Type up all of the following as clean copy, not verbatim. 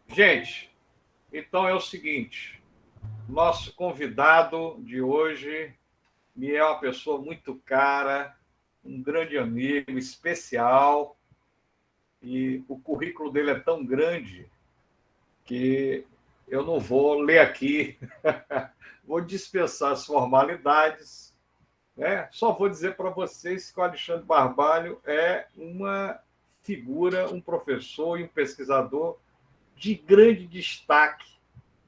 Gente, então é o seguinte, nosso convidado de hoje me é uma pessoa muito cara, um grande amigo, especial, e o currículo dele é tão grande que eu não vou ler aqui, vou dispensar as formalidades, né? Só vou dizer para vocês que o Alexandre Barbalho é uma figura, um professor e um pesquisador de grande destaque,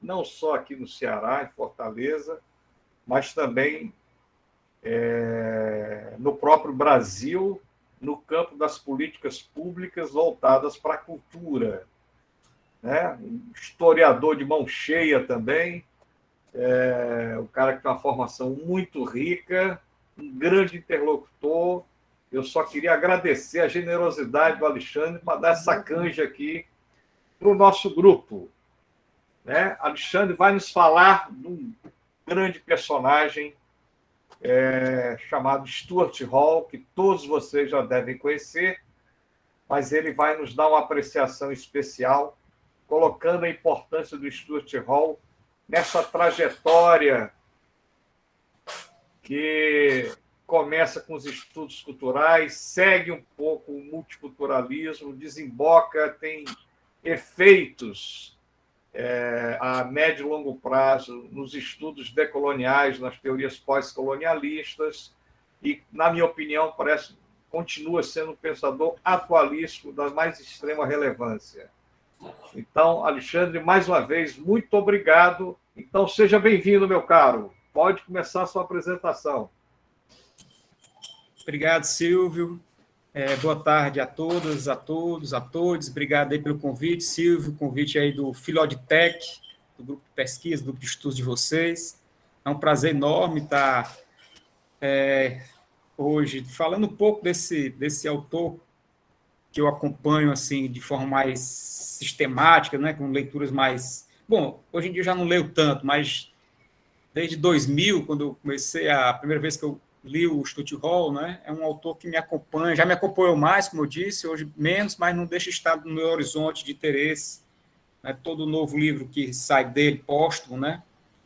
não só aqui no Ceará, em Fortaleza, mas também no próprio Brasil, no campo das políticas públicas voltadas para a cultura. Né? Um historiador de mão cheia também, um cara que tem uma formação muito rica, um grande interlocutor. Eu só queria agradecer a generosidade do Alexandre para dar essa canja aqui para o nosso grupo. Né? Alexandre vai nos falar de um grande personagem chamado Stuart Hall, que todos vocês já devem conhecer, mas ele vai nos dar uma apreciação especial, colocando a importância do Stuart Hall nessa trajetória que começa com os estudos culturais, segue um pouco o multiculturalismo, desemboca, tem efeitos a médio e longo prazo nos estudos decoloniais, nas teorias pós-colonialistas, e, na minha opinião, continua sendo um pensador atualíssimo da mais extrema relevância. Então, Alexandre, mais uma vez, muito obrigado. Então, seja bem-vindo, meu caro. Pode começar a sua apresentação. Obrigado, Silvio. Boa tarde a todas, a todos, a todos. Obrigado aí pelo convite, Silvio, convite aí do Filodtech, do grupo de pesquisa, do grupo de estudos de vocês. É um prazer enorme estar hoje falando um pouco desse autor que eu acompanho assim de forma mais sistemática, né, com leituras mais... Bom, hoje em dia eu já não leio tanto, mas desde 2000, quando eu comecei, a primeira vez que eu li o Stuart Hall, né? É um autor que me acompanha, já me acompanhou mais, como eu disse, hoje menos, mas não deixa de estar no meu horizonte de interesse. Né? Todo novo livro que sai dele, póstumo, né?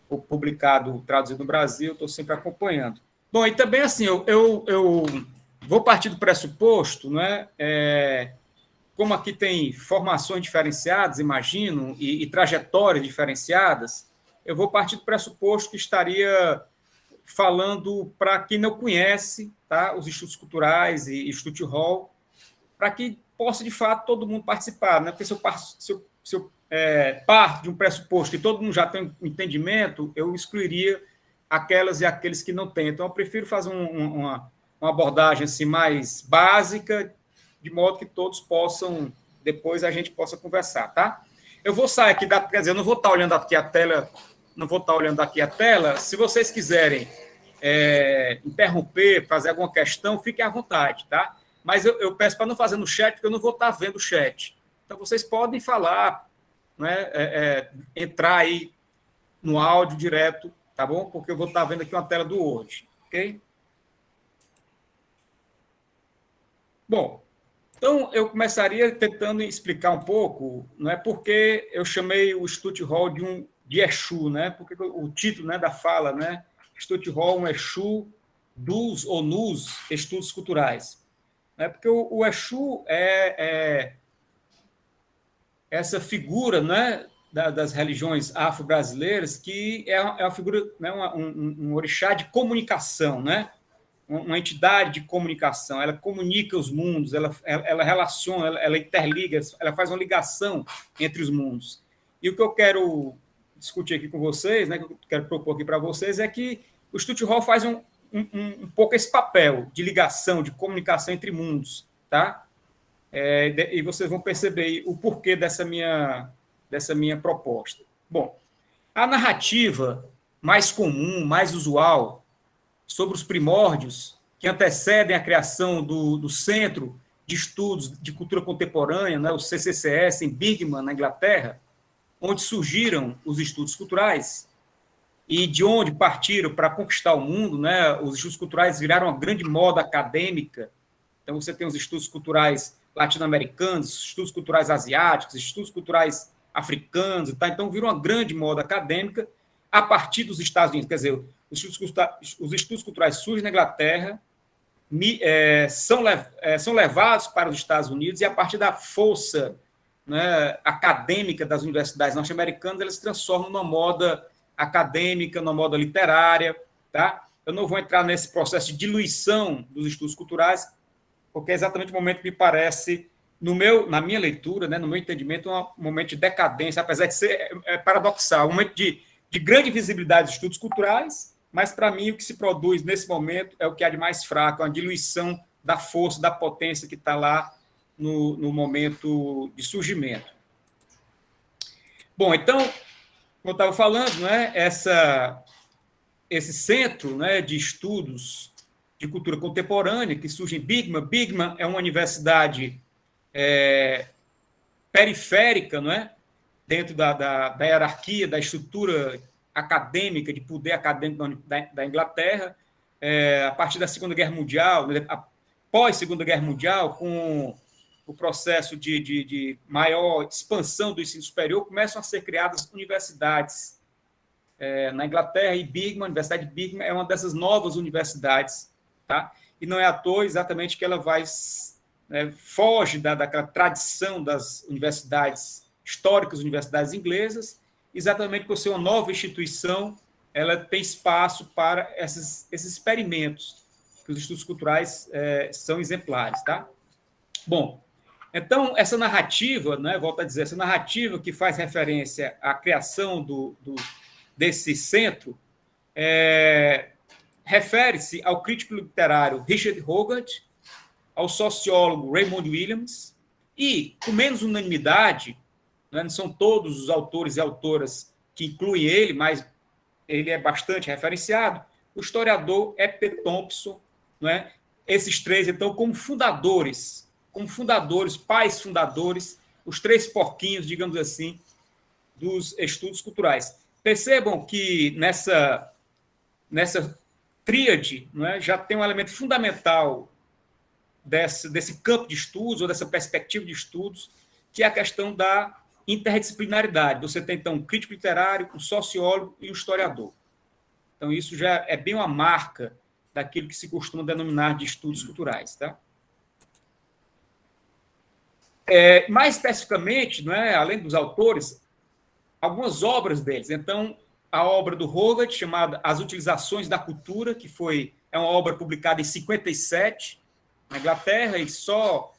Ou publicado, traduzido no Brasil, estou sempre acompanhando. Bom, e também assim, eu vou partir do pressuposto, né? Como aqui tem formações diferenciadas, imagino, e trajetórias diferenciadas, eu vou partir do pressuposto que estaria falando para quem não conhece, tá, os estudos culturais e Stuart Hall, para que possa, de fato, todo mundo participar. Né? Porque se eu parto de um pressuposto que todo mundo já tem um entendimento, eu excluiria aquelas e aqueles que não têm. Então, eu prefiro fazer uma abordagem assim, mais básica, de modo que todos possam, depois a gente possa conversar. Tá? Eu vou sair aqui, quer dizer, eu não vou estar olhando aqui a tela, não vou estar olhando aqui a tela. Se vocês quiserem interromper, fazer alguma questão, fiquem à vontade, tá? Mas eu peço para não fazer no chat, porque eu não vou estar vendo o chat. Então, vocês podem falar, né, entrar aí no áudio direto, tá bom? Porque eu vou estar vendo aqui uma tela do Word, ok? Bom, então eu começaria tentando explicar um pouco, né, porque eu chamei o Stuart Hall de Exu, né? Porque o título, né, da fala, né? Stuart Hall, um Exu dos ou nos estudos culturais. Né? Porque o Exu é essa figura, né, das religiões afro-brasileiras que é uma figura, né, um orixá de comunicação, né? Uma entidade de comunicação, ela comunica os mundos, ela relaciona, ela interliga, ela faz uma ligação entre os mundos. E o que eu quero discutir aqui com vocês, né, que eu quero propor aqui para vocês, é que o Stuart Hall faz um pouco esse papel de ligação, de comunicação entre mundos, tá? E vocês vão perceber o porquê dessa minha proposta. Bom, a narrativa mais comum, mais usual, sobre os primórdios que antecedem a criação do Centro de Estudos de Cultura Contemporânea, né, o CCCS, em Birmingham, na Inglaterra, onde surgiram os estudos culturais e de onde partiram para conquistar o mundo. Né, os estudos culturais viraram uma grande moda acadêmica. Então, você tem os estudos culturais latino-americanos, estudos culturais asiáticos, estudos culturais africanos, tá? Então virou uma grande moda acadêmica a partir dos Estados Unidos. Quer dizer, os estudos culturais surgem na Inglaterra, são levados para os Estados Unidos e, a partir da força, né, acadêmica das universidades norte-americanas, elas se transformam numa moda acadêmica, numa moda literária. Tá? Eu não vou entrar nesse processo de diluição dos estudos culturais, porque é exatamente o momento que me parece, na minha leitura, né, no meu entendimento, um momento de decadência, apesar de ser paradoxal, um momento de grande visibilidade dos estudos culturais, mas, para mim, o que se produz nesse momento é o que há de mais fraco, a diluição da força, da potência que está lá no momento de surgimento. Bom, então, como eu estava falando, né, esse centro, né, de estudos de cultura contemporânea que surge em Bigman. Bigman é uma universidade periférica, não é? Dentro da hierarquia, da estrutura acadêmica, de poder acadêmico da Inglaterra, a partir da Segunda Guerra Mundial, pós-Segunda Guerra Mundial, com o processo de maior expansão do ensino superior, começam a ser criadas universidades na Inglaterra, e Bigman, a Universidade de Bigman, é uma dessas novas universidades, tá? E não é à toa exatamente que ela foge daquela tradição das universidades históricas, universidades inglesas, exatamente por ser uma nova instituição, ela tem espaço para esses experimentos, que os estudos culturais são exemplares. Tá? Bom, então, essa narrativa, né, volto a dizer, essa narrativa que faz referência à criação desse centro, refere-se ao crítico literário Richard Hogarth, ao sociólogo Raymond Williams, e, com menos unanimidade, não são todos os autores e autoras que incluem ele, mas ele é bastante referenciado, o historiador E.P. Thompson, não é? Esses três, então, como fundadores, pais fundadores, os três porquinhos, digamos assim, dos estudos culturais. Percebam que nessa tríade, não é, já tem um elemento fundamental desse campo de estudos, ou dessa perspectiva de estudos, que é a questão da interdisciplinaridade. Você tem, então, um crítico literário, um sociólogo e um historiador. Então, isso já é bem uma marca daquilo que se costuma denominar de estudos culturais. Tá? Mais especificamente, não é, além dos autores, algumas obras deles. Então, a obra do Hogarth, chamada As Utilizações da Cultura, que é uma obra publicada em 57, na Inglaterra, e só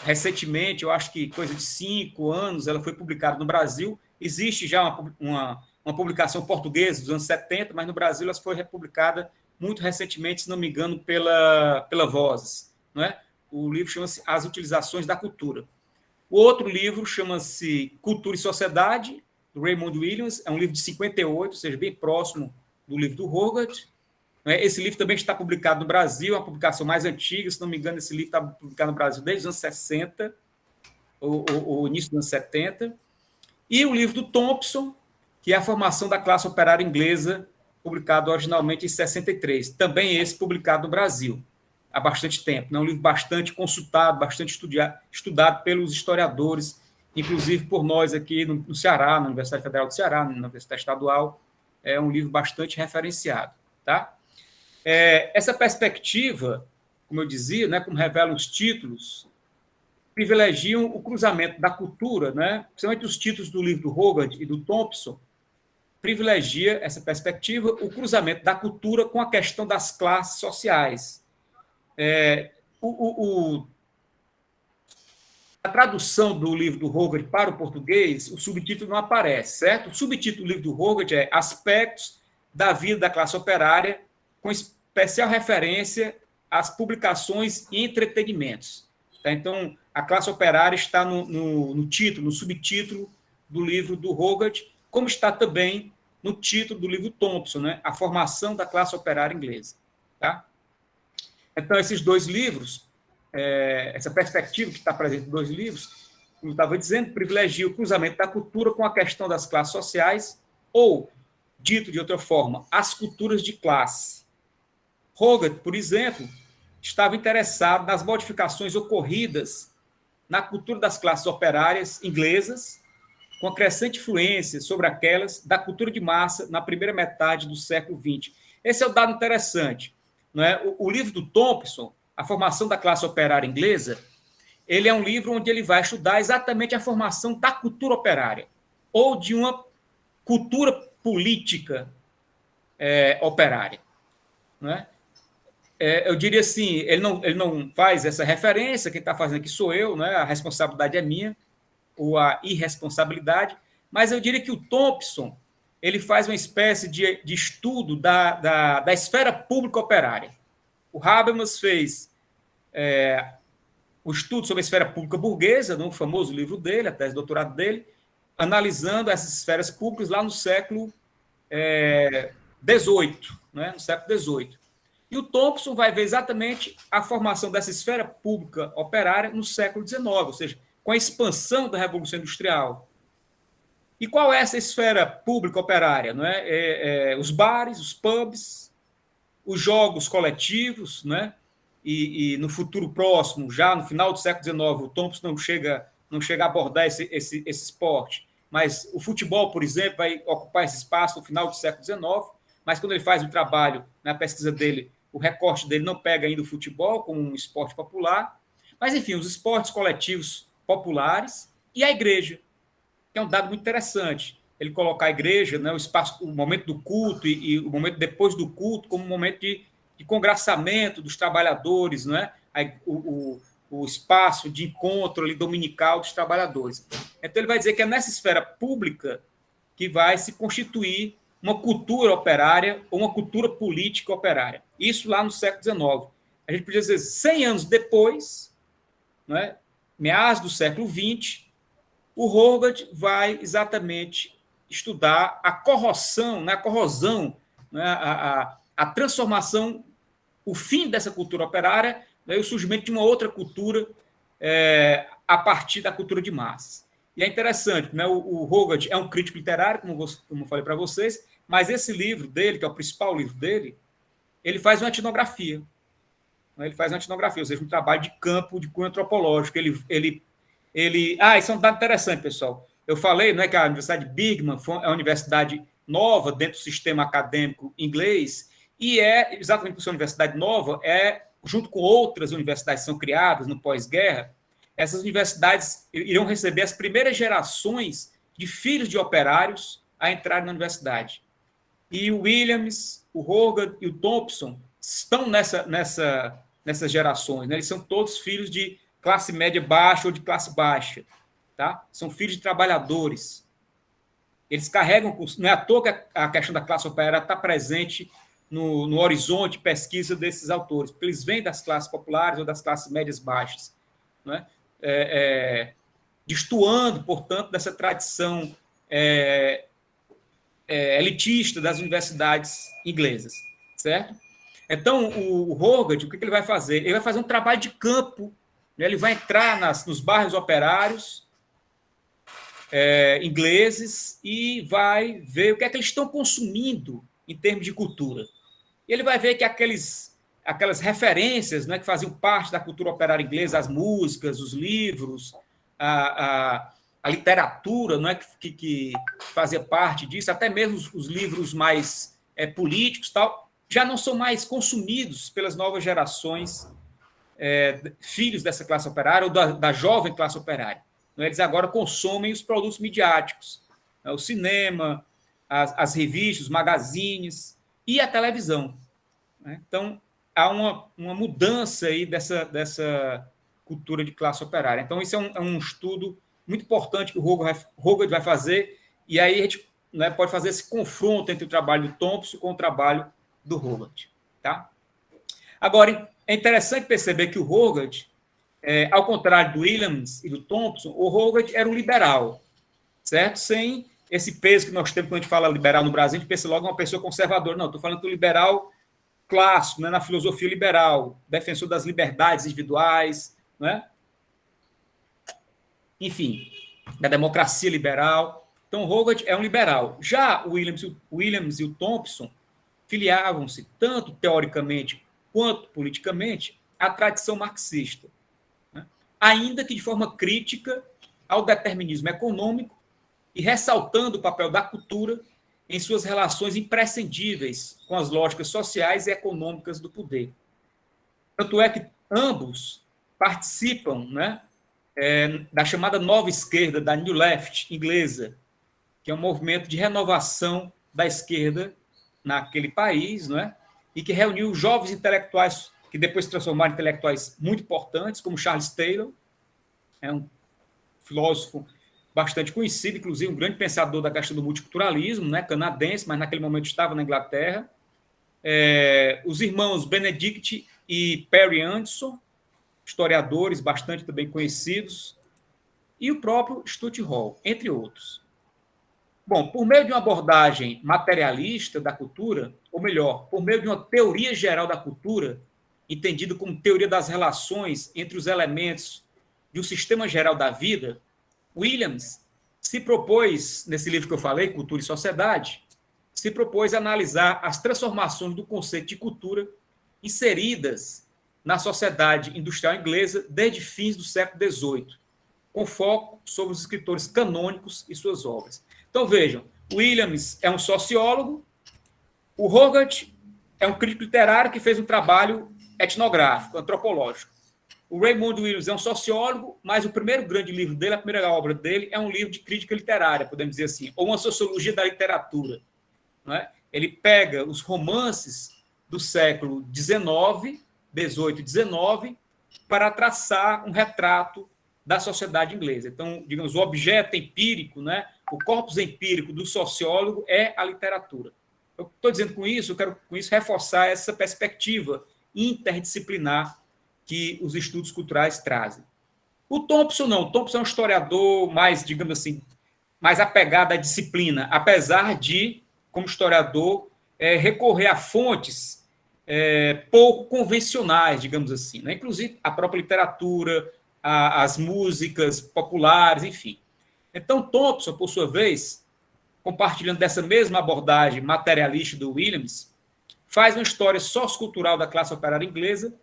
recentemente, eu acho que coisa de 5 anos, ela foi publicada no Brasil. Existe já uma publicação portuguesa dos anos 70, mas no Brasil ela foi republicada muito recentemente, se não me engano, pela Vozes. Não é? O livro chama-se As Utilizações da Cultura. O outro livro chama-se Cultura e Sociedade, do Raymond Williams, é um livro de 58, ou seja, bem próximo do livro do Hogarth. Esse livro também está publicado no Brasil, é uma publicação mais antiga, se não me engano, esse livro está publicado no Brasil desde os anos 60, ou início dos anos 70. E o livro do Thompson, que é a formação da classe operária inglesa, publicado originalmente em 63. Também esse publicado no Brasil, há bastante tempo. É um livro bastante consultado, bastante estudado pelos historiadores, inclusive por nós aqui no Ceará, na Universidade Federal do Ceará, na Universidade Estadual. É um livro bastante referenciado. Tá? Essa perspectiva, como eu dizia, né, como revelam os títulos, privilegiam o cruzamento da cultura, né, principalmente os títulos do livro do Hogarth e do Thompson, privilegia essa perspectiva, o cruzamento da cultura com a questão das classes sociais. A tradução do livro do Hogarth para o português, o subtítulo não aparece, certo? O subtítulo do livro do Hogarth é Aspectos da Vida da Classe Operária, com especial referência às publicações e entretenimentos. Tá? Então, a classe operária está no título, no subtítulo do livro do Hogarth, como está também no título do livro Thompson, né? A Formação da Classe Operária Inglesa. Tá? Então, esses dois livros, essa perspectiva que está presente nos dois livros, como eu estava dizendo, privilegia o cruzamento da cultura com a questão das classes sociais, ou, dito de outra forma, as culturas de classe. Hogarth, por exemplo, estava interessado nas modificações ocorridas na cultura das classes operárias inglesas com a crescente influência sobre aquelas da cultura de massa na primeira metade do século XX. Esse é o dado interessante. Não é? O livro do Thompson, A Formação da Classe Operária Inglesa, ele é um livro onde ele vai estudar exatamente a formação da cultura operária, ou de uma cultura política operária. Não é? Eu diria assim, ele não faz essa referência, quem está fazendo aqui sou eu, né? A responsabilidade é minha, ou a irresponsabilidade, mas eu diria que o Thompson ele faz uma espécie de estudo da esfera pública operária. O Habermas fez o estudo sobre a esfera pública burguesa, no famoso livro dele, a tese de doutorado dele, analisando essas esferas públicas lá no século XVIII, né? No século XVIII. E o Thompson vai ver exatamente a formação dessa esfera pública operária no século XIX, ou seja, com a expansão da Revolução Industrial. E qual é essa esfera pública operária? Não é? Os bares, os pubs, os jogos coletivos, né? E no futuro próximo, já no final do século XIX, o Thompson não chega a abordar esse esporte, mas o futebol, por exemplo, vai ocupar esse espaço no final do século XIX, mas quando ele faz o trabalho, na pesquisa dele, o recorte dele não pega ainda o futebol como um esporte popular, mas, enfim, os esportes coletivos populares e a igreja, que é um dado muito interessante. Ele colocar a igreja, né, o espaço, o momento do culto e o momento depois do culto como um momento de congraçamento dos trabalhadores, né, o espaço de encontro ali, dominical dos trabalhadores. Então, ele vai dizer que é nessa esfera pública que vai se constituir uma cultura operária ou uma cultura política operária. Isso lá no século XIX. A gente podia dizer 100 anos depois, né, meados do século XX, o Hogarth vai exatamente estudar a corrosão, né, né, a transformação, o fim dessa cultura operária, né, e o surgimento de uma outra cultura a partir da cultura de massas. E é interessante, né, o Hogarth é um crítico literário, como eu falei para vocês, mas esse livro dele, que é o principal livro dele, ele faz uma etnografia. Ele faz uma etnografia, ou seja, um trabalho de campo, de cunho antropológico. Isso é um dado interessante, pessoal. Eu falei, não é, que a Universidade de Birmingham é uma universidade nova dentro do sistema acadêmico inglês, e exatamente por ser uma universidade nova, junto com outras universidades que são criadas no pós-guerra, essas universidades irão receber as primeiras gerações de filhos de operários a entrarem na universidade. E o Williams, o Hogarth e o Thompson estão nessas gerações, né? Eles são todos filhos de classe média baixa ou de classe baixa, tá? São filhos de trabalhadores. Eles carregam, não é à toa que a questão da classe operária está presente no horizonte de pesquisa desses autores, porque eles vêm das classes populares ou das classes médias baixas, né? Destoando, portanto, dessa tradição elitista das universidades inglesas, certo? Então, o Hogarth, o que ele vai fazer? Ele vai fazer um trabalho de campo, né? Ele vai entrar nos bairros operários ingleses e vai ver o que é que eles estão consumindo em termos de cultura. E ele vai ver que aquelas referências, né, que faziam parte da cultura operária inglesa, as músicas, os livros, a literatura, não é, que fazia parte disso, até mesmo os livros mais políticos, tal, já não são mais consumidos pelas novas gerações, filhos dessa classe operária ou da jovem classe operária. Eles agora consomem os produtos midiáticos, né, o cinema, as revistas, os magazines e a televisão. Né? Então, há uma mudança aí dessa cultura de classe operária. Então, isso é um estudo muito importante que o Hogarth vai fazer, e aí a gente, né, pode fazer esse confronto entre o trabalho do Thompson com o trabalho do Hogarth. Tá? Agora, é interessante perceber que o Hogarth, ao contrário do Williams e do Thompson, o Hogarth era um liberal, certo? Sem esse peso que nós temos quando a gente fala liberal no Brasil, a gente pensa logo em uma pessoa conservadora. Não, estou falando do liberal clássico, né, na filosofia liberal, defensor das liberdades individuais, né? Enfim, da democracia liberal. Então, o Hogarth é um liberal. Já o Williams e o Thompson filiavam-se, tanto teoricamente quanto politicamente, à tradição marxista, né? Ainda que de forma crítica ao determinismo econômico e ressaltando o papel da cultura em suas relações imprescindíveis com as lógicas sociais e econômicas do poder. Tanto é que ambos participam, né, da chamada nova esquerda, da New Left inglesa, que é um movimento de renovação da esquerda naquele país, não é? E que reuniu jovens intelectuais que depois se transformaram em intelectuais muito importantes, como Charles Taylor, é um filósofo bastante conhecido, inclusive um grande pensador da questão do multiculturalismo, né, canadense, mas naquele momento estava na Inglaterra. Os irmãos Benedict e Perry Anderson, historiadores bastante também conhecidos, e o próprio Stuart Hall, entre outros. Bom, por meio de uma abordagem materialista da cultura, ou melhor, por meio de uma teoria geral da cultura, entendida como teoria das relações entre os elementos de um sistema geral da vida, Williams se propôs, nesse livro que eu falei, Cultura e Sociedade, se propôs a analisar as transformações do conceito de cultura inseridas na sociedade industrial inglesa desde fins do século XVIII, com foco sobre os escritores canônicos e suas obras. Então, vejam, Williams é um sociólogo, o Hogarth é um crítico literário que fez um trabalho etnográfico, antropológico. O Raymond Williams é um sociólogo, mas o primeiro grande livro dele, a primeira obra dele, é um livro de crítica literária, podemos dizer assim, ou uma sociologia da literatura. Não é? Ele pega os romances do século XIX, XVIII e XIX, para traçar um retrato da sociedade inglesa. Então, digamos, o objeto empírico, né, o corpus empírico do sociólogo é a literatura. Eu estou dizendo com isso, eu quero com isso reforçar essa perspectiva interdisciplinar que os estudos culturais trazem. O Thompson não. O Thompson é um historiador mais, digamos assim, mais apegado à disciplina, apesar de, como historiador, recorrer a fontes pouco convencionais, digamos assim, né? Inclusive a própria literatura, as músicas populares, enfim. Então, Thompson, por sua vez, compartilhando dessa mesma abordagem materialista do Williams, faz uma história sociocultural da classe operária inglesa,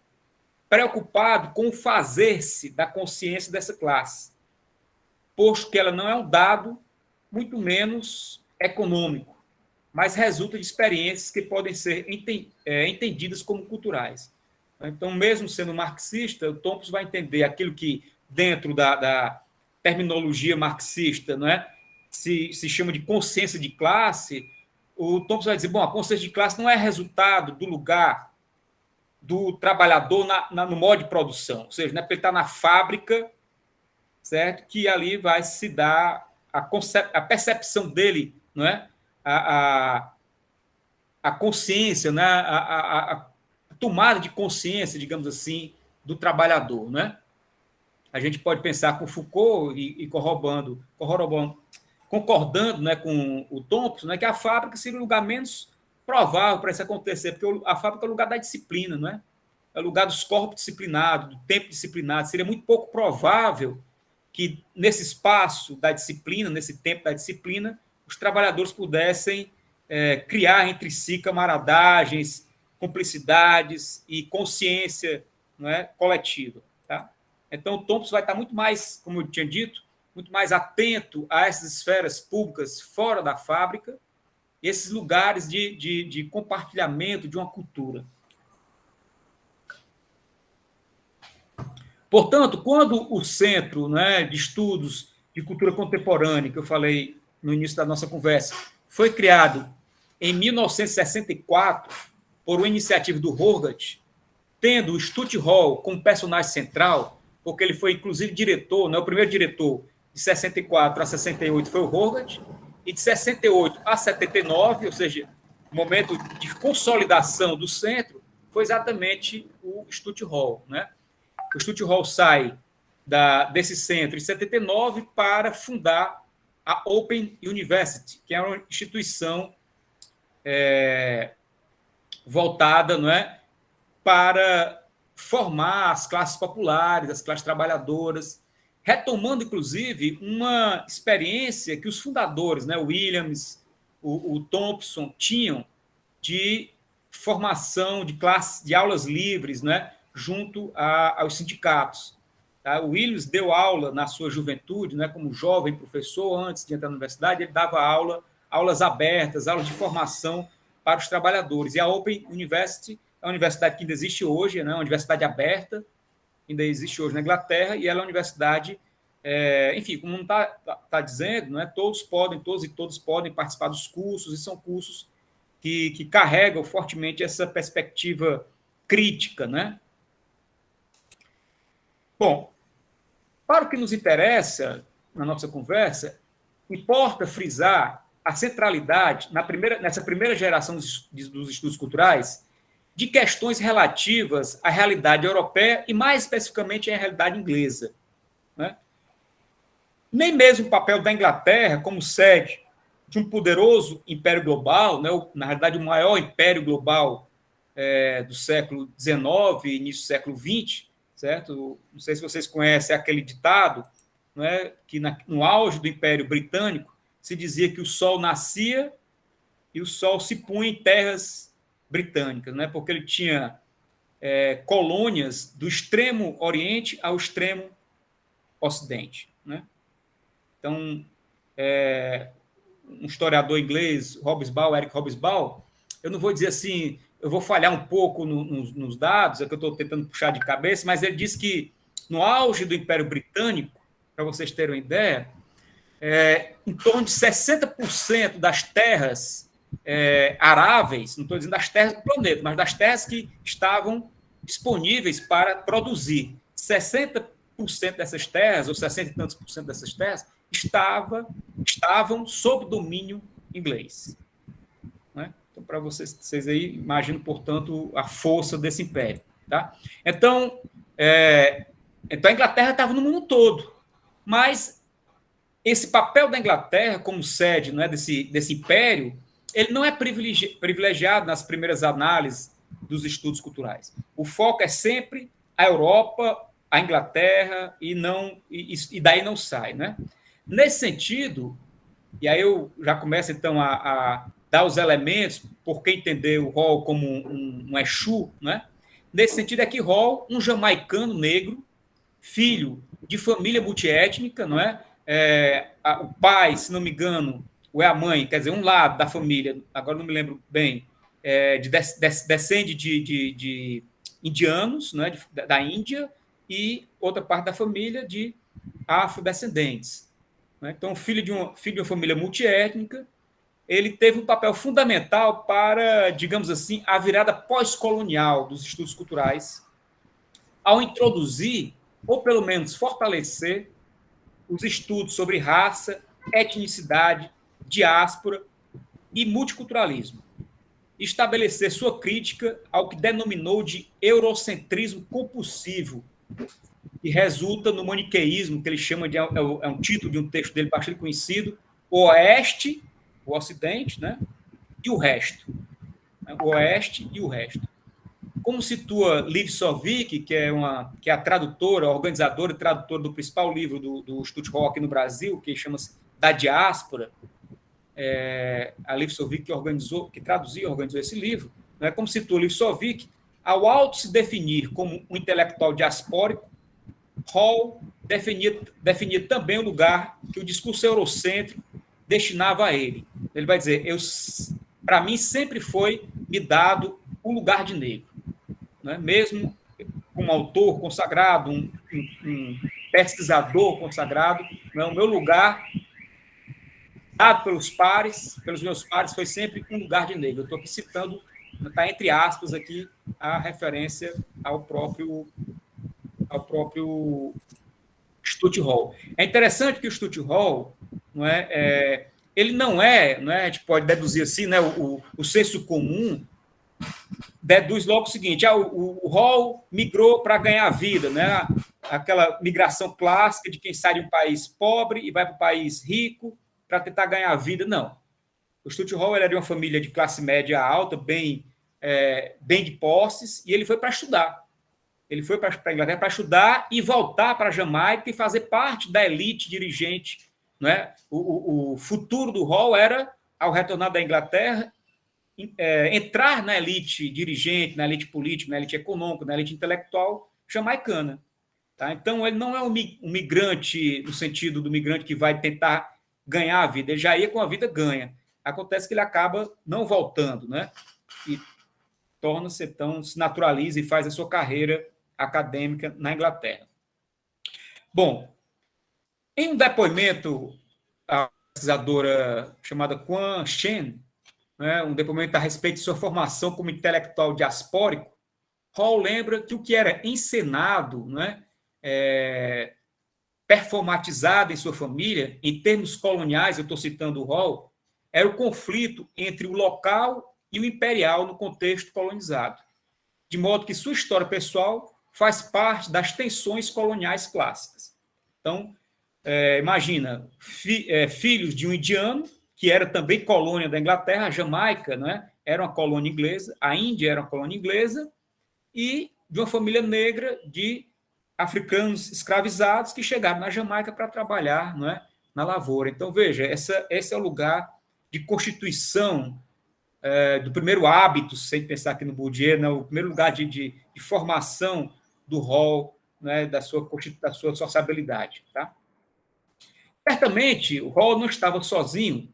preocupado com o fazer-se da consciência dessa classe, posto que ela não é um dado, muito menos econômico, mas resulta de experiências que podem ser entendidas como culturais. Então, mesmo sendo marxista, o Thompson vai entender aquilo que, dentro da terminologia marxista, não é, se chama de consciência de classe. O Thompson vai dizer, bom, a consciência de classe não é resultado do lugar do trabalhador no modo de produção, ou seja, não é porque ele está na fábrica, certo, que ali vai se dar a percepção dele, não é? A consciência, né? A tomada de consciência, digamos assim, do trabalhador, né? A gente pode pensar com Foucault e concordando, né, com o Thompson, né, que a fábrica seria o lugar menos provável para isso acontecer, porque a fábrica é o lugar da disciplina, não é? É o lugar dos corpos disciplinados, do tempo disciplinado. Seria muito pouco provável que nesse espaço da disciplina, nesse tempo da disciplina, os trabalhadores pudessem criar entre si camaradagens, cumplicidades e consciência, não é, coletiva. Tá? Então, o Thompson vai estar muito mais, como eu tinha dito, muito mais atento a essas esferas públicas fora da fábrica, esses lugares de compartilhamento de uma cultura. Portanto, quando o Centro, né, de Estudos de Cultura Contemporânea, que eu falei no início da nossa conversa, foi criado em 1964 por uma iniciativa do Hogarth, tendo o Stuart Hall como personagem central, porque ele foi, inclusive, diretor, né, o primeiro diretor de 64 a 68 foi o Hogarth, e de 68 a 79, ou seja, o momento de consolidação do centro, foi exatamente o Stuart Hall. Né? O Stuart Hall sai desse centro em 79 para fundar a Open University, que é uma instituição voltada, não é, para formar as classes populares, as classes trabalhadoras, retomando, inclusive, uma experiência que os fundadores, né, o Williams, o Thompson, tinham de formação de classes, de aulas livres, né, junto aos sindicatos. Tá? O Williams deu aula na sua juventude, né, como jovem professor, antes de entrar na universidade, ele dava aulas abertas, aulas de formação para os trabalhadores. E a Open University é uma universidade que ainda existe hoje, né, uma universidade aberta, ainda existe hoje na Inglaterra, e ela é uma universidade, enfim, como não está dizendo, né, todos e todas podem participar dos cursos, e são cursos que carregam fortemente essa perspectiva crítica, né? Bom, para o que nos interessa na nossa conversa, importa frisar a centralidade nessa primeira geração dos estudos culturais de questões relativas à realidade europeia e, mais especificamente, à realidade inglesa. Né? Nem mesmo o papel da Inglaterra como sede de um poderoso império global, né? Na realidade, o maior império global do século XIX e início do século XX, certo? Não sei se vocês conhecem aquele ditado, não é? Que no auge do Império Britânico se dizia que o sol nascia e o sol se punha em terras britânicas, né? Porque ele tinha colônias do extremo oriente ao extremo ocidente, né? Então, um historiador inglês, Eric Hobsbawm, eu não vou dizer assim, eu vou falhar um pouco nos dados, é que eu estou tentando puxar de cabeça, mas ele diz que no auge do Império Britânico, para vocês terem uma ideia, em torno de 60% das terras aráveis, não estou dizendo das terras do planeta, mas das terras que estavam disponíveis para produzir, 60% dessas terras, ou 60 e tantos por cento dessas terras, estavam sob domínio inglês. Né? Então, para vocês aí, imaginem, portanto, a força desse império. Tá? Então, a Inglaterra estava no mundo todo, mas esse papel da Inglaterra como sede, né, desse império, ele não é privilegiado nas primeiras análises dos estudos culturais. O foco é sempre a Europa, a Inglaterra, e daí não sai. Né? Nesse sentido, e aí eu já começo então a dar os elementos por que entender o Hall como um Exu, né? Nesse sentido é que Hall, um jamaicano negro, filho de família multiétnica, não é? O pai, se não me engano, ou é a mãe, quer dizer, um lado da família, agora não me lembro bem, descende de indianos, né, da Índia, e outra parte da família de afrodescendentes. Né? Então, filho de uma família multiétnica, ele teve um papel fundamental para, digamos assim, a virada pós-colonial dos estudos culturais, ao introduzir, ou pelo menos fortalecer, os estudos sobre raça, etnicidade, diáspora e multiculturalismo. Estabelecer sua crítica ao que denominou de eurocentrismo compulsivo, que resulta no maniqueísmo, que ele chama de... é um título de um texto dele bastante conhecido, o Oeste, o Ocidente, né? E o resto. O Oeste e o resto. Como situa Liv Sovic, que é a tradutora, a organizadora e tradutora do principal livro do Stutt Hall aqui no Brasil, que chama-se Da Diáspora, a Liv Sovic que traduziu e organizou esse livro, né? Como situa Liv Sovic, ao auto se definir como um intelectual diaspórico, Hall definia também o lugar que o discurso eurocêntrico destinava a ele. Ele vai dizer, para mim sempre foi me dado um lugar de negro. Né? Mesmo como autor consagrado, um pesquisador consagrado, né? O meu lugar, dado pelos meus pares, foi sempre um lugar de negro. Eu estou aqui citando, está entre aspas aqui, a referência ao próprio Stutt Hall. É interessante que o Stutt Hall, ele não é, a gente pode deduzir assim, né, o senso comum deduz logo o seguinte, o Hall migrou para ganhar vida, né, aquela migração clássica de quem sai de um país pobre e vai para um país rico para tentar ganhar vida. Não. O Stutt Hall era de uma família de classe média alta, bem de posses, e ele foi para estudar. Ele foi para a Inglaterra para estudar e voltar para a Jamaica e fazer parte da elite dirigente. Né? O futuro do Hall era, ao retornar da Inglaterra, entrar na elite dirigente, na elite política, na elite econômica, na elite intelectual jamaicana. Tá? Então, ele não é um migrante no sentido do migrante que vai tentar ganhar a vida, ele já ia com a vida ganha. Acontece que ele acaba não voltando, né? E torna-se, então, se naturaliza e faz a sua carreira acadêmica na Inglaterra. Bom, em um depoimento, a pesquisadora chamada Quan Shen, né, um depoimento a respeito de sua formação como intelectual diaspórico, Hall lembra que o que era encenado, né, performatizado em sua família, em termos coloniais, eu estou citando o Hall, era o conflito entre o local e o imperial no contexto colonizado, de modo que sua história pessoal faz parte das tensões coloniais clássicas. Então, imagina, filhos de um indiano, que era também colônia da Inglaterra, a Jamaica, né, era uma colônia inglesa, a Índia era uma colônia inglesa, e de uma família negra de africanos escravizados que chegaram na Jamaica para trabalhar, não é, na lavoura. Então, veja, esse é o lugar de constituição do primeiro hábito, sem pensar aqui no Bourdieu, né, o primeiro lugar de formação do Hall, né, da sua sociabilidade. Tá? Certamente, o Hall não estava sozinho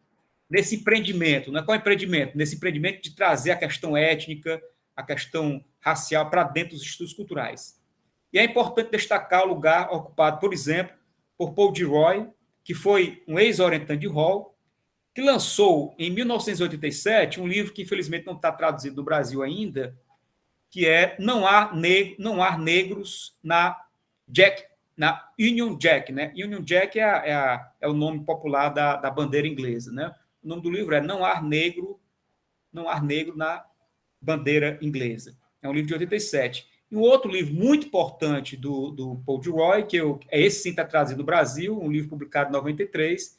nesse empreendimento. Né? Qual é o empreendimento? Nesse empreendimento de trazer a questão étnica, a questão racial para dentro dos estudos culturais. E é importante destacar o lugar ocupado, por exemplo, por Paul Gilroy, que foi um ex-orientante de Hall, que lançou, em 1987, um livro que, infelizmente, não está traduzido no Brasil ainda, que é Não Há Negros na Union Jack. Né? Union Jack é o nome popular da bandeira inglesa. Né? O nome do livro é Não Há Negro na bandeira inglesa. É um livro de 87. E um outro livro muito importante do Paul Gilroy, esse sim está trazido no Brasil, um livro publicado em 93,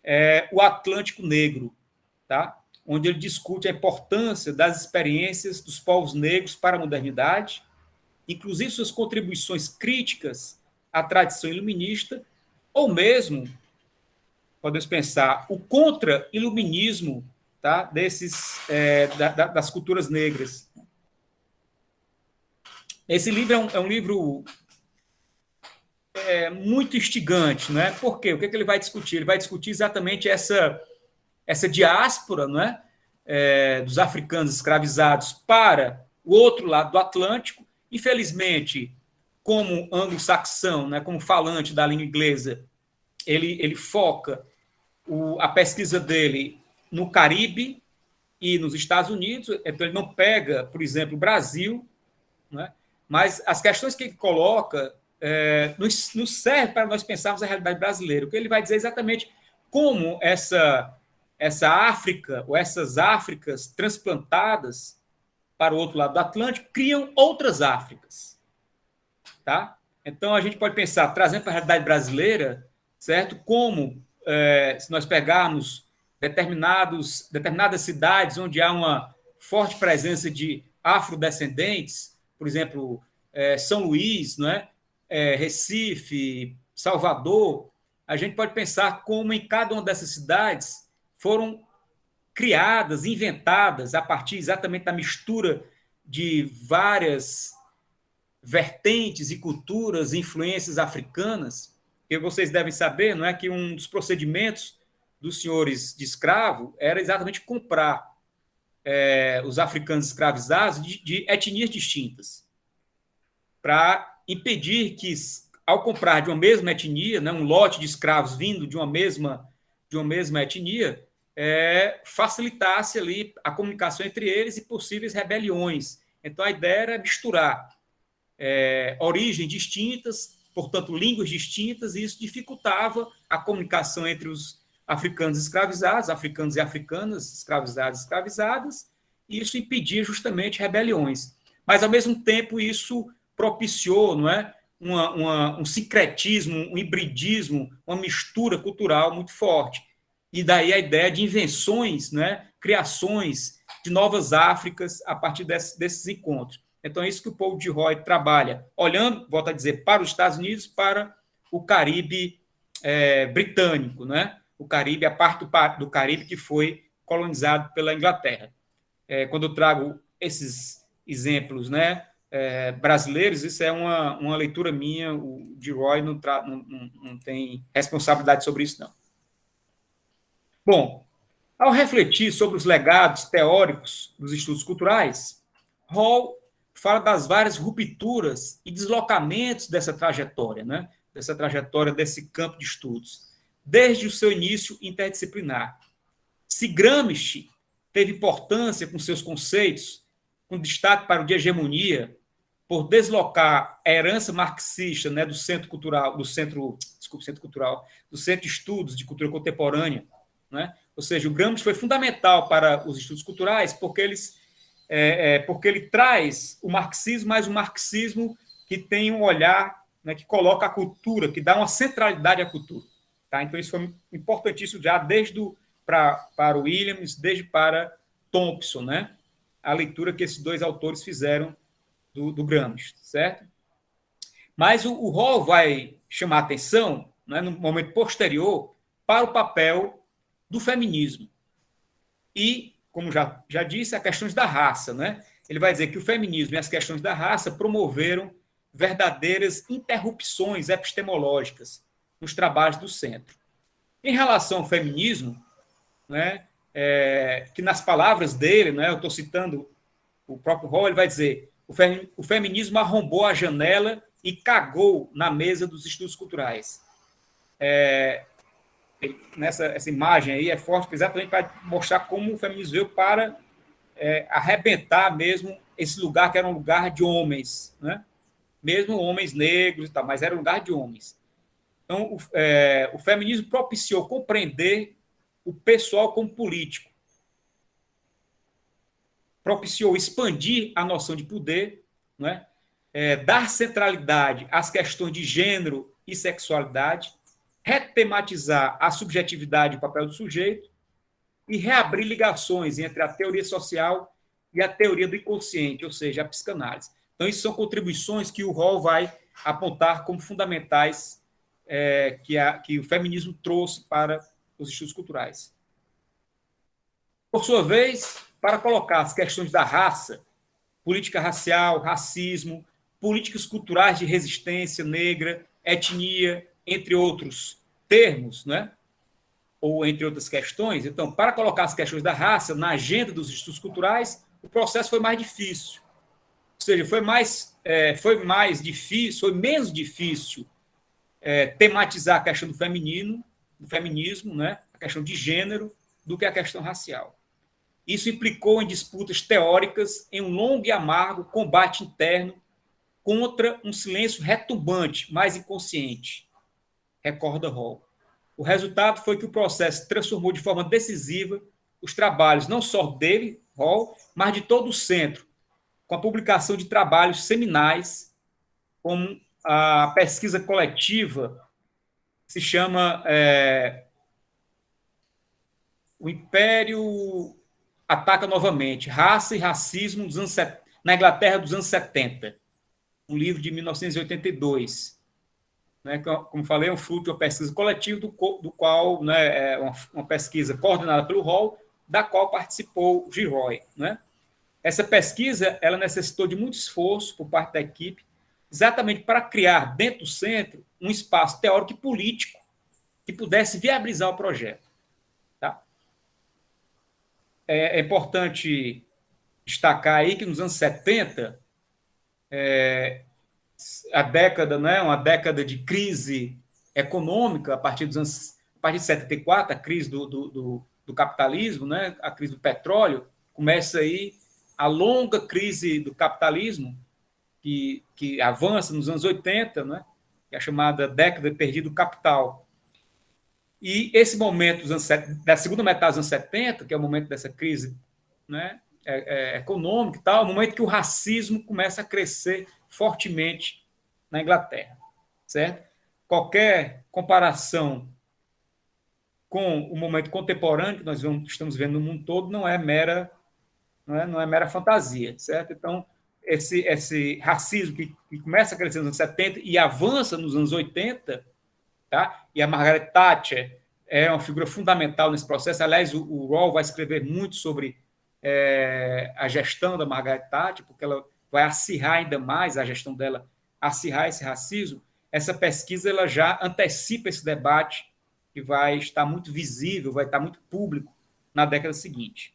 é O Atlântico Negro, tá? Onde ele discute a importância das experiências dos povos negros para a modernidade, inclusive suas contribuições críticas à tradição iluminista, ou mesmo, podemos pensar, o contra-iluminismo, tá? Das culturas negras. Esse livro é um livro muito instigante, né? Por quê? O que ele vai discutir? Ele vai discutir exatamente essa diáspora, né? Dos africanos escravizados para o outro lado do Atlântico. Infelizmente, como anglo-saxão, né? Como falante da língua inglesa, ele foca a pesquisa dele no Caribe e nos Estados Unidos. Então, ele não pega, por exemplo, o Brasil, né? Mas as questões que ele coloca nos serve para nós pensarmos a realidade brasileira. O que ele vai dizer exatamente como essa África, ou essas Áfricas transplantadas para o outro lado do Atlântico, criam outras Áfricas. Tá? Então, a gente pode pensar, trazendo para a realidade brasileira, certo? Como, se nós pegarmos determinadas cidades onde há uma forte presença de afrodescendentes, por exemplo, São Luís, não é? Recife, Salvador, a gente pode pensar como em cada uma dessas cidades foram criadas, inventadas, a partir exatamente da mistura de várias vertentes e culturas, influências africanas, que vocês devem saber, não é, que um dos procedimentos dos senhores de escravo era exatamente comprar os africanos escravizados de etnias distintas, para impedir que, ao comprar de uma mesma etnia, né, um lote de escravos vindo de uma mesma etnia, facilitasse ali a comunicação entre eles e possíveis rebeliões. Então, a ideia era misturar origens distintas, portanto, línguas distintas, e isso dificultava a comunicação entre os africanos escravizados, africanos e africanas, escravizados e escravizadas, e isso impedia justamente rebeliões. Mas, ao mesmo tempo, isso propiciou, não é, um sincretismo, um hibridismo, uma mistura cultural muito forte. E daí a ideia de invenções, né, criações de novas Áfricas a partir desses encontros. Então, é isso que o Paul Gilroy trabalha, olhando, volto a dizer, para os Estados Unidos, para o Caribe britânico, né? O Caribe, a parte do Caribe que foi colonizado pela Inglaterra. Quando eu trago esses exemplos, né, brasileiros, isso é uma leitura minha, o Gilroy não tem responsabilidade sobre isso, não. Bom, ao refletir sobre os legados teóricos dos estudos culturais, Hall fala das várias rupturas e deslocamentos dessa trajetória, né? Dessa trajetória desse campo de estudos, desde o seu início interdisciplinar. Se Gramsci teve importância com seus conceitos, com destaque para o de hegemonia, por deslocar a herança marxista, né, do centro cultural, do centro de estudos de cultura contemporânea, né? Ou seja, o Gramsci foi fundamental para os estudos culturais porque ele traz o marxismo, mas um marxismo que tem um olhar, né, que coloca a cultura, que dá uma centralidade à cultura. Tá? Então, isso foi importantíssimo já para o Williams, desde para Thompson, né? A leitura que esses dois autores fizeram do Gramsci, certo? Mas o Hall vai chamar a atenção, né, no momento posterior, para o papel do feminismo. E, como já disse, as questões da raça, né? Ele vai dizer que o feminismo e as questões da raça promoveram verdadeiras interrupções epistemológicas nos trabalhos do centro. Em relação ao feminismo, né, que nas palavras dele, né, eu estou citando o próprio Hall, ele vai dizer: o feminismo arrombou a janela e cagou na mesa dos estudos culturais. Essa imagem aí é forte exatamente para mostrar como o feminismo veio para arrebentar mesmo esse lugar que era um lugar de homens, né? Mesmo homens negros e tal, mas era um lugar de homens. Então, o feminismo propiciou compreender o pessoal como político, propiciou expandir a noção de poder, né? Dar centralidade às questões de gênero e sexualidade, retematizar a subjetividade e o papel do sujeito e reabrir ligações entre a teoria social e a teoria do inconsciente, ou seja, a psicanálise. Então, isso são contribuições que o Hall vai apontar como fundamentais que o feminismo trouxe para os estudos culturais. Por sua vez, para colocar as questões da raça, política racial, racismo, políticas culturais de resistência negra, etnia, entre outros termos, né? Ou entre outras questões. Então, para colocar as questões da raça na agenda dos estudos culturais, o processo foi mais difícil. Ou seja, foi menos difícil tematizar a questão do feminismo, né? A questão de gênero, do que a questão racial. Isso implicou em disputas teóricas, em um longo e amargo combate interno contra um silêncio retumbante, mais inconsciente, recorda Hall. O resultado foi que o processo transformou de forma decisiva os trabalhos não só dele, Hall, mas de todo o centro, com a publicação de trabalhos seminais, como a pesquisa coletiva, que se chama O Império Ataca Novamente, Raça e Racismo na Inglaterra dos anos 70, um livro de 1982. Né, como falei, é um fruto de uma pesquisa coletiva, do qual, né, uma pesquisa coordenada pelo Hall, da qual participou Gilroy. Né? Essa pesquisa ela necessitou de muito esforço por parte da equipe, exatamente para criar dentro do centro um espaço teórico e político que pudesse viabilizar o projeto. Tá? É importante destacar aí que nos anos 70, a década, né, uma década de crise econômica, a partir de 74, a crise do capitalismo, né, a crise do petróleo, começa aí a longa crise do capitalismo, que avança nos anos 80, né, que é a chamada década perdida do capital. E esse momento da segunda metade dos anos 70, que é o momento dessa crise, né, econômica e tal, é o momento que o racismo começa a crescer fortemente na Inglaterra, certo? Qualquer comparação com o momento contemporâneo que nós estamos vendo no mundo todo não é mera fantasia, certo? Então, esse racismo que começa a crescer nos anos 70 e avança nos anos 80, tá? E a Margaret Thatcher é uma figura fundamental nesse processo. Aliás, o Rawls vai escrever muito sobre a gestão da Margaret Thatcher, porque ela vai acirrar ainda mais a gestão dela, acirrar esse racismo, essa pesquisa ela já antecipa esse debate que vai estar muito visível, vai estar muito público na década seguinte.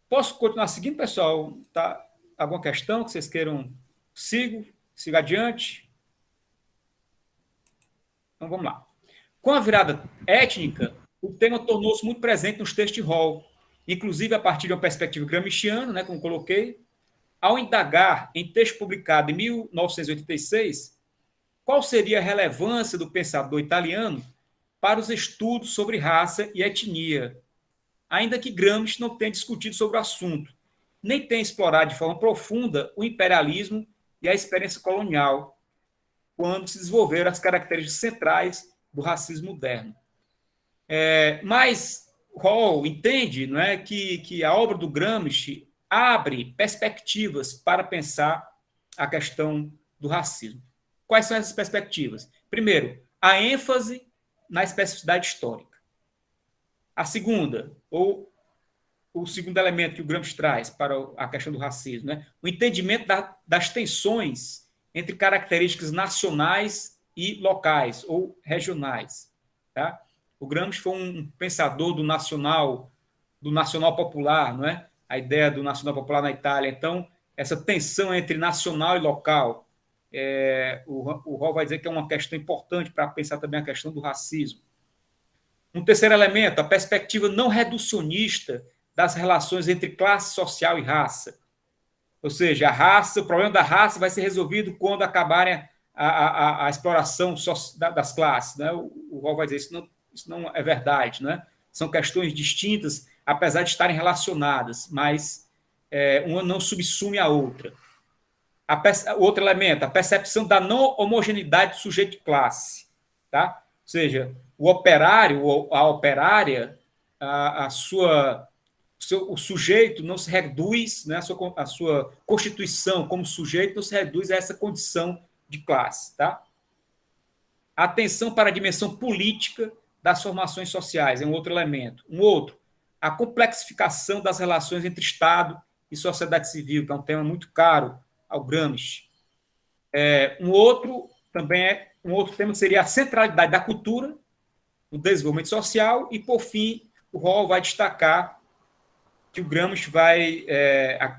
Posso continuar seguindo, pessoal? Tá? Alguma questão que vocês queiram? Siga adiante. Então, vamos lá. Com a virada étnica, o tema tornou-se muito presente nos textos de Hall, inclusive a partir de uma perspectiva gramsciana, né, como coloquei, ao indagar em texto publicado em 1986 qual seria a relevância do pensador italiano para os estudos sobre raça e etnia, ainda que Gramsci não tenha discutido sobre o assunto, nem tenha explorado de forma profunda o imperialismo e a experiência colonial, quando se desenvolveram as características centrais do racismo moderno. Mas Hall entende, não é, que a obra do Gramsci abre perspectivas para pensar a questão do racismo. Quais são essas perspectivas? Primeiro, a ênfase na especificidade histórica. A segunda, ou o segundo elemento que o Gramsci traz para a questão do racismo, né? O entendimento das tensões entre características nacionais e locais ou regionais. Tá? O Gramsci foi um pensador do nacional popular, não é? A ideia do nacional popular na Itália. Então, essa tensão entre nacional e local, o Hall vai dizer que é uma questão importante para pensar também a questão do racismo. Um terceiro elemento, a perspectiva não reducionista das relações entre classe social e raça. Ou seja, a raça, o problema da raça vai ser resolvido quando acabarem a exploração das classes. Né? O Hall vai dizer isso não é verdade. Né? São questões distintas, apesar de estarem relacionadas, mas uma não subsume a outra. Outro elemento, a percepção da não homogeneidade do sujeito de classe. Tá? Ou seja, o operário ou a operária, o sujeito não se reduz, né, a sua constituição como sujeito não se reduz a essa condição de classe. Tá? A atenção para a dimensão política das formações sociais é um outro elemento. Um outro, a complexificação das relações entre Estado e sociedade civil, que é um tema muito caro ao Gramsci. Um outro tema seria a centralidade da cultura no desenvolvimento social e, por fim, o Hall vai destacar que o Gramsci vai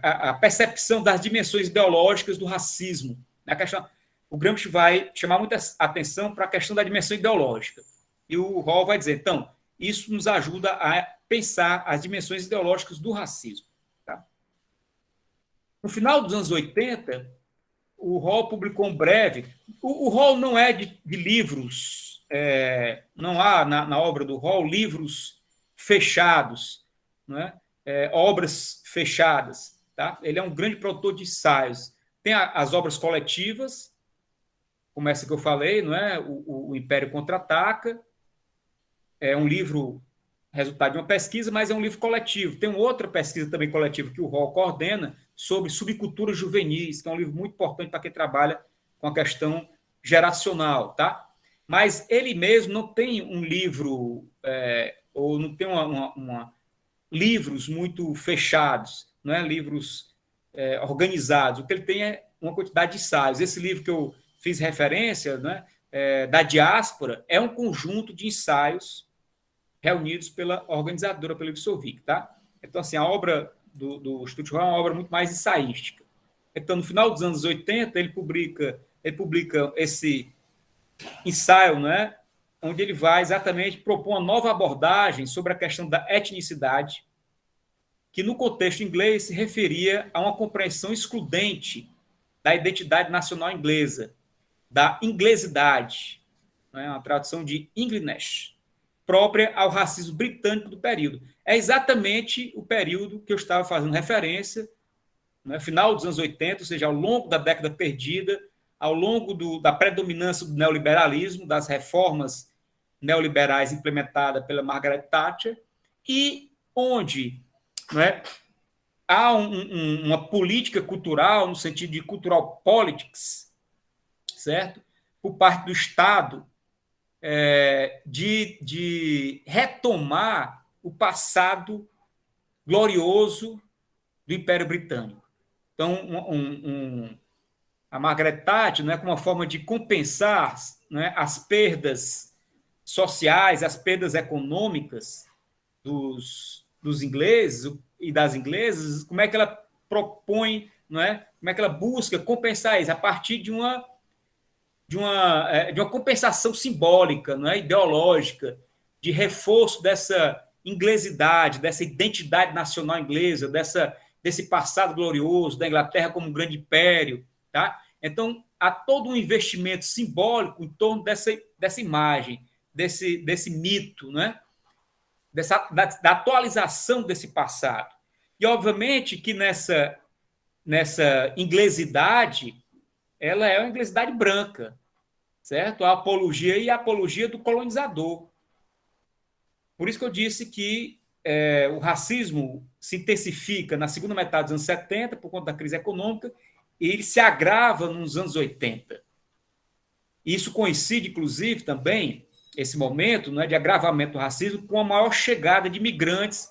a percepção das dimensões ideológicas do racismo. O Gramsci vai chamar muita atenção para a questão da dimensão ideológica. E o Hall vai dizer, então, isso nos ajuda a pensar as dimensões ideológicas do racismo. Tá? No final dos anos 80, o Hall publicou um breve... O Hall não é de livros... não há na obra do Hall livros fechados, não é? Obras fechadas. Tá? Ele é um grande produtor de ensaios. Tem as obras coletivas, como essa que eu falei, não é? O Império Contra-Ataca. É um livro resultado de uma pesquisa, mas é um livro coletivo. Tem outra pesquisa também coletiva que o Hall coordena sobre subculturas juvenis, que é um livro muito importante para quem trabalha com a questão geracional. Tá? Mas ele mesmo não tem um livro, ou não tem livros muito fechados, não é? Livros organizados. O que ele tem é uma quantidade de ensaios. Esse livro que eu fiz referência, né, da diáspora, é um conjunto de ensaios reunidos pela organizadora, pela Ipsovic. Tá? Então, assim, a obra do Stutt Hall é uma obra muito mais ensaística. Então, no final dos anos 80, ele publica esse ensaio, né, onde ele vai exatamente propor uma nova abordagem sobre a questão da etnicidade, que no contexto inglês se referia a uma compreensão excludente da identidade nacional inglesa, da inglesidade, né, uma tradução de Englishness, própria ao racismo britânico do período. É exatamente o período que eu estava fazendo referência, né, final dos anos 80, ou seja, ao longo da década perdida, ao longo da predominância do neoliberalismo, das reformas neoliberais implementadas pela Margaret Thatcher, e onde, né, há uma política cultural, no sentido de cultural politics, certo? Por parte do Estado, de retomar o passado glorioso do Império Britânico. Então, a Margaret Thatcher, né, como uma forma de compensar, né, as perdas sociais, as perdas econômicas dos ingleses e das inglesas, como é que ela propõe, não é? Como é que ela busca compensar isso? A partir de uma compensação simbólica, não é? Ideológica, de reforço dessa inglesidade, dessa identidade nacional inglesa, desse passado glorioso da Inglaterra como um grande império. Tá? Então, há todo um investimento simbólico em torno dessa imagem, desse mito, né? Da atualização desse passado. E, obviamente, que nessa inglesidade, ela é uma inglesidade branca, certo? A apologia e a apologia do colonizador. Por isso que eu disse que o racismo se intensifica na segunda metade dos anos 70 por conta da crise econômica e ele se agrava nos anos 80. Isso coincide, inclusive, também, esse momento, né, de agravamento do racismo, com a maior chegada de imigrantes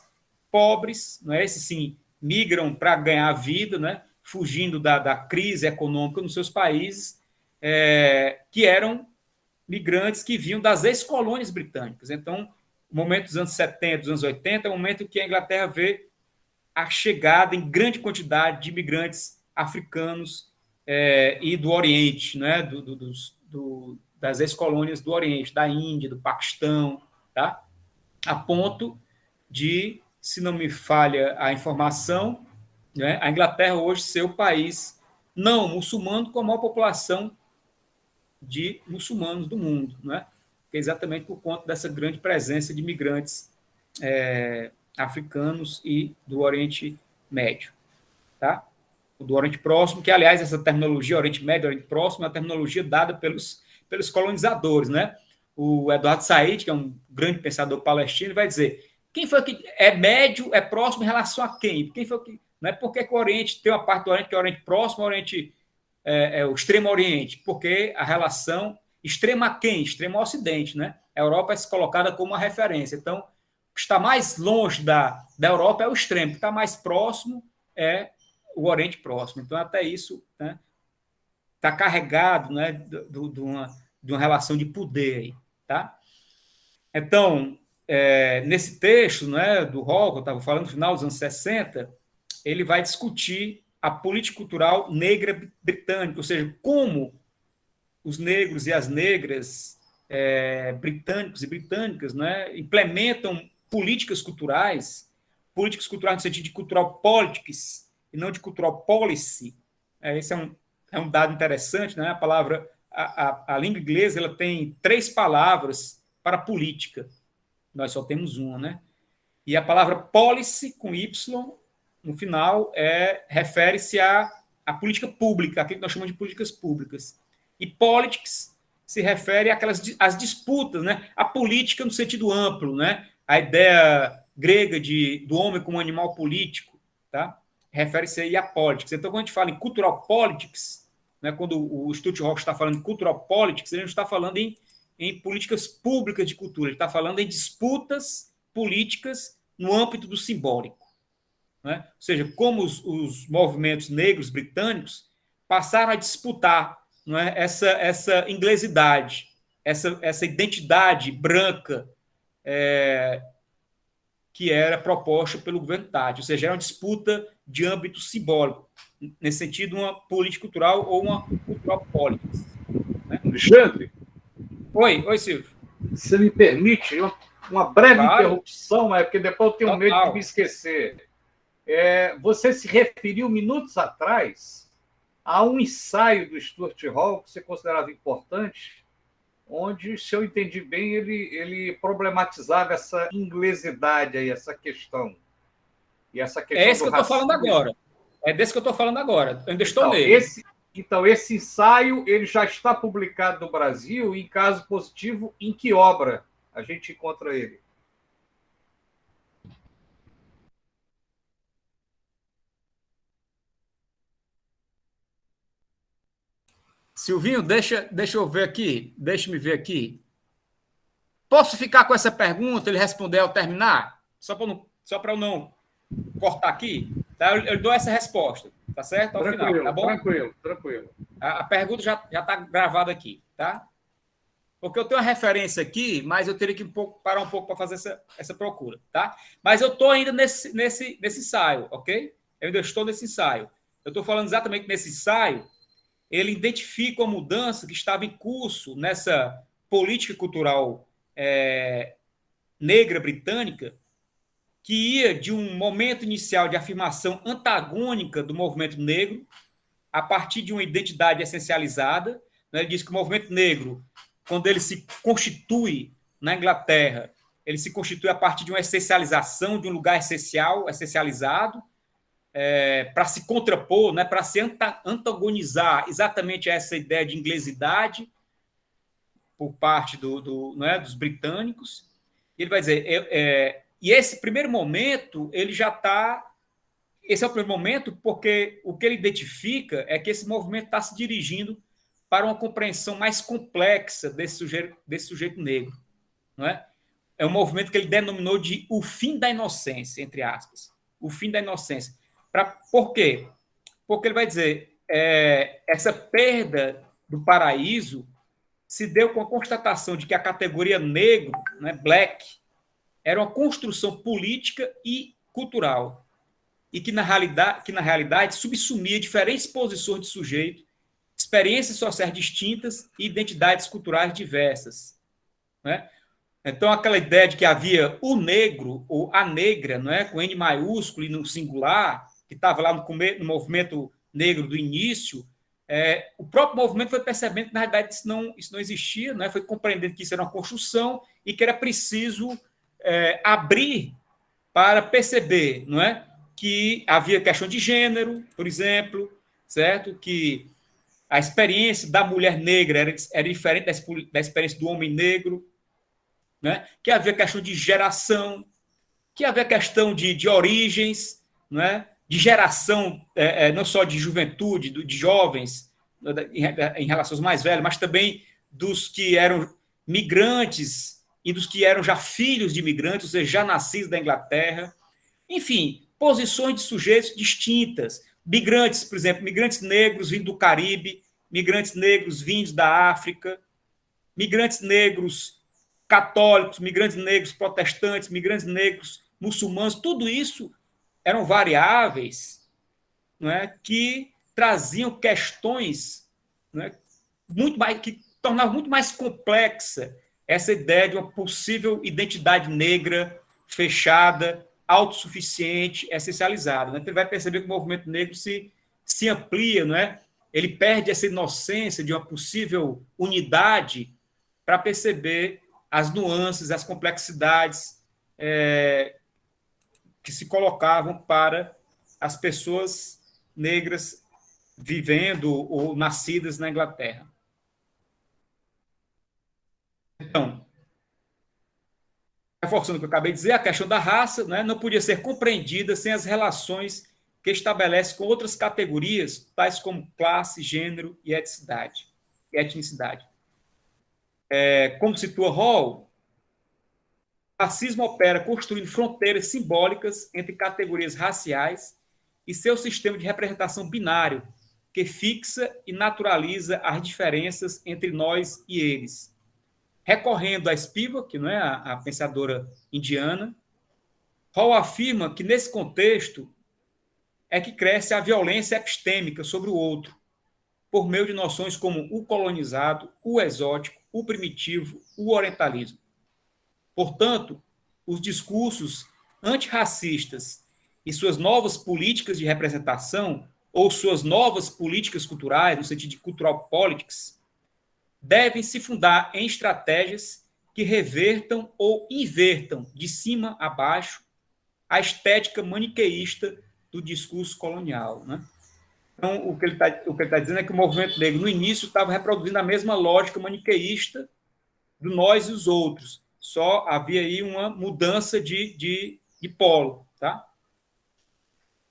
pobres, né, esses sim, migram para ganhar a vida, né, fugindo da crise econômica nos seus países, que eram migrantes que vinham das ex-colônias britânicas. Então, o momento dos anos 70, dos anos 80, é o momento que a Inglaterra vê a chegada em grande quantidade de imigrantes africanos e do Oriente, né, das ex-colônias do Oriente, da Índia, do Paquistão, tá? A ponto de, se não me falha a informação, né, a Inglaterra hoje ser o país não muçulmano com a maior população de muçulmanos do mundo, né? Exatamente por conta dessa grande presença de imigrantes africanos e do Oriente Médio, tá? Do Oriente Próximo, que, aliás, essa terminologia Oriente Médio, Oriente Próximo, é uma terminologia dada pelos colonizadores, né? O Eduardo Said, que é um grande pensador palestino, vai dizer: quem foi que é médio, é próximo em relação a quem? Quem foi que, não é porque o Oriente tem uma parte do Oriente que é o Oriente Próximo, o Oriente o Extremo Oriente, porque a relação extrema a quem? Extremo ao Ocidente, né? A Europa é colocada como uma referência. Então, o que está mais longe da Europa é o extremo, o que está mais próximo é o Oriente Próximo. Então, até isso, né, está carregado, né, de uma relação de poder aí, tá? Então, nesse texto, né, do Hall, que eu estava falando, no final dos anos 60, ele vai discutir a política cultural negra britânica, ou seja, como os negros e as negras britânicos e britânicas, né, implementam políticas culturais no sentido de cultural politics e não de cultural policy. Esse é um dado interessante, né? A palavra, a língua inglesa, ela tem 3 palavras para política. Nós só temos uma, né? E a palavra policy, com Y, no final, refere-se à política pública, aquilo que nós chamamos de políticas públicas. E politics se refere às disputas, né? A política no sentido amplo, né? A ideia grega do homem como animal político, tá? Refere-se aí a politics. Então, quando a gente fala em cultural politics, né, quando o Stuart Hall está falando de cultural politics, ele não está falando em políticas públicas de cultura, ele está falando em disputas políticas no âmbito do simbólico. Né? Ou seja, como os movimentos negros britânicos passaram a disputar, não é, essa inglesidade, essa identidade branca que era proposta pelo governo Thatcher. Ou seja, era uma disputa de âmbito simbólico, nesse sentido, uma política cultural ou uma cultural politics. Né? Alexandre? Oi, Silvio. Se me permite, uma breve interrupção, mas porque depois eu tenho medo de me esquecer. Você se referiu minutos atrás a um ensaio do Stuart Hall que você considerava importante, onde, se eu entendi bem, ele problematizava essa inglesidade aí, essa questão. E essa questão esse que eu estou falando agora. É desse que eu estou falando agora. Eu ainda estou nele. Esse ensaio ele já está publicado no Brasil, e, em caso positivo, em que obra a gente encontra ele? Silvinho, deixa eu ver aqui. Deixa-me ver aqui. Posso ficar com essa pergunta, ele responder ao terminar? Só para eu não cortar aqui? Tá? Eu dou essa resposta, tá certo? Ao final, tá bom? Tranquilo. A pergunta já está gravada aqui, tá? Porque eu tenho uma referência aqui, mas eu teria que parar um pouco para fazer essa procura, tá? Mas eu estou ainda nesse ensaio, ok? Eu ainda estou nesse ensaio. Eu estou falando exatamente nesse ensaio, ele identifica uma mudança que estava em curso nessa política cultural negra britânica, que ia de um momento inicial de afirmação antagônica do movimento negro, a partir de uma identidade essencializada. Né? Ele diz que o movimento negro, quando ele se constitui na Inglaterra, ele se constitui a partir de uma essencialização, de um lugar essencial, essencializado, para se contrapor, né? Para se antagonizar exatamente essa ideia de inglesidade por parte dos britânicos. Ele vai dizer, e esse primeiro momento, ele já está. Esse é o primeiro momento, porque o que ele identifica é que esse movimento está se dirigindo para uma compreensão mais complexa desse sujeito negro. Não é? É um movimento que ele denominou de o fim da inocência, entre aspas. O fim da inocência. Por quê? Porque ele vai dizer, essa perda do paraíso se deu com a constatação de que a categoria negro, né, black, era uma construção política e cultural, e que na realidade subsumia diferentes posições de sujeito, experiências sociais distintas e identidades culturais diversas. Né? Então, aquela ideia de que havia o negro ou a negra, não é? Com N maiúsculo e no singular, que estava lá no movimento negro do início, o próprio movimento foi percebendo que, na realidade, isso não existia, não é? Foi compreendendo que isso era uma construção e que era preciso abrir para perceber, não é? Que havia questão de gênero, por exemplo, certo? Que a experiência da mulher negra era diferente da experiência do homem negro, né? Que havia questão de geração, que havia questão de origens, né? De geração, não só de juventude, de jovens, em relação aos mais velhos, mas também dos que eram migrantes e dos que eram já filhos de imigrantes, ou seja, já nascidos da Inglaterra. Enfim, posições de sujeitos distintas. Migrantes, por exemplo, migrantes negros vindo do Caribe, migrantes negros vindos da África, migrantes negros católicos, migrantes negros protestantes, migrantes negros muçulmanos, tudo isso eram variáveis, não é, que traziam questões, não é, que tornavam muito mais complexa essa ideia de uma possível identidade negra fechada, autossuficiente, essencializada. Né? Então, ele vai perceber que o movimento negro se amplia, não é? Ele perde essa inocência de uma possível unidade para perceber as nuances, as complexidades que se colocavam para as pessoas negras vivendo ou nascidas na Inglaterra. Então, reforçando o que eu acabei de dizer, a questão da raça, né, não podia ser compreendida sem as relações que estabelece com outras categorias, tais como classe, gênero e etnicidade. Como situa Hall, o racismo opera construindo fronteiras simbólicas entre categorias raciais e seu sistema de representação binário, que fixa e naturaliza as diferenças entre nós e eles. Recorrendo a Spivak, não é, a pensadora indiana, Hall afirma que, nesse contexto, é que cresce a violência epistêmica sobre o outro, por meio de noções como o colonizado, o exótico, o primitivo, o orientalismo. Portanto, os discursos antirracistas e suas novas políticas de representação, ou suas novas políticas culturais, no sentido de cultural politics, devem se fundar em estratégias que revertam ou invertam, de cima a baixo, a estética maniqueísta do discurso colonial. Né? Então, o que ele está dizendo é que o movimento negro, no início, estava reproduzindo a mesma lógica maniqueísta do nós e os outros. Só havia aí uma mudança de polo. Tá?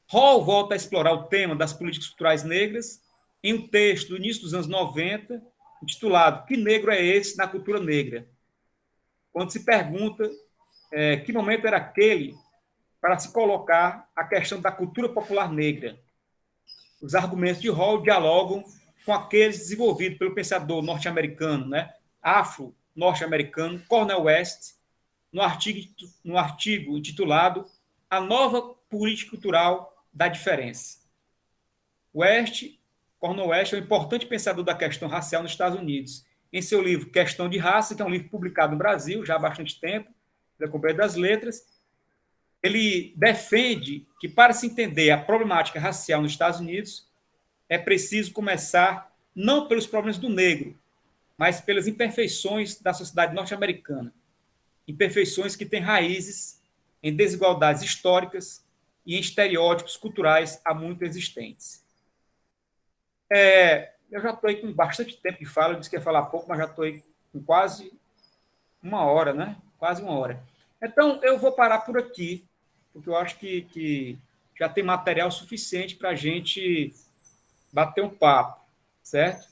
Hall volta a explorar o tema das políticas culturais negras em um texto do início dos anos 90, intitulado Que Negro é Esse na Cultura Negra? Quando se pergunta que momento era aquele para se colocar a questão da cultura popular negra. Os argumentos de Hall dialogam com aqueles desenvolvidos pelo pensador norte-americano, né, afro-norte-americano Cornel West, no artigo intitulado A Nova Política Cultural da Diferença. Cornel West é um importante pensador da questão racial nos Estados Unidos. Em seu livro Questão de Raça, que é um livro publicado no Brasil já há bastante tempo, pela Companhia das Letras, ele defende que, para se entender a problemática racial nos Estados Unidos, é preciso começar não pelos problemas do negro, mas pelas imperfeições da sociedade norte-americana. Imperfeições que têm raízes em desigualdades históricas e em estereótipos culturais há muito existentes. Eu já estou aí com bastante tempo de fala, eu disse que ia falar pouco, mas já estou aí com quase uma hora, né? Quase uma hora. Então, eu vou parar por aqui, porque eu acho que já tem material suficiente para a gente bater um papo, certo?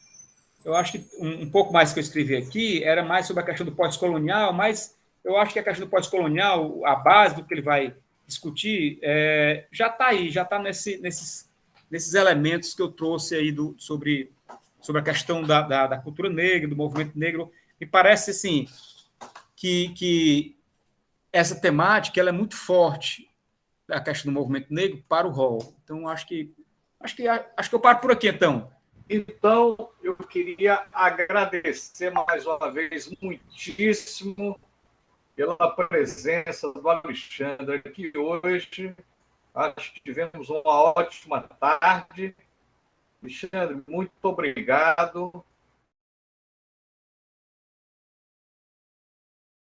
Eu acho que um pouco mais que eu escrevi aqui era mais sobre a questão do pós-colonial, mas eu acho que a questão do pós-colonial, a base do que ele vai discutir, já está aí, já está nesses elementos que eu trouxe aí sobre a questão da cultura negra, do movimento negro. Me parece assim que essa temática ela é muito forte, a questão do movimento negro para o Hall. Então, acho que eu paro por aqui, então. Então, eu queria agradecer mais uma vez muitíssimo pela presença do Alexandre aqui hoje. Acho que tivemos uma ótima tarde. Alexandre, muito obrigado.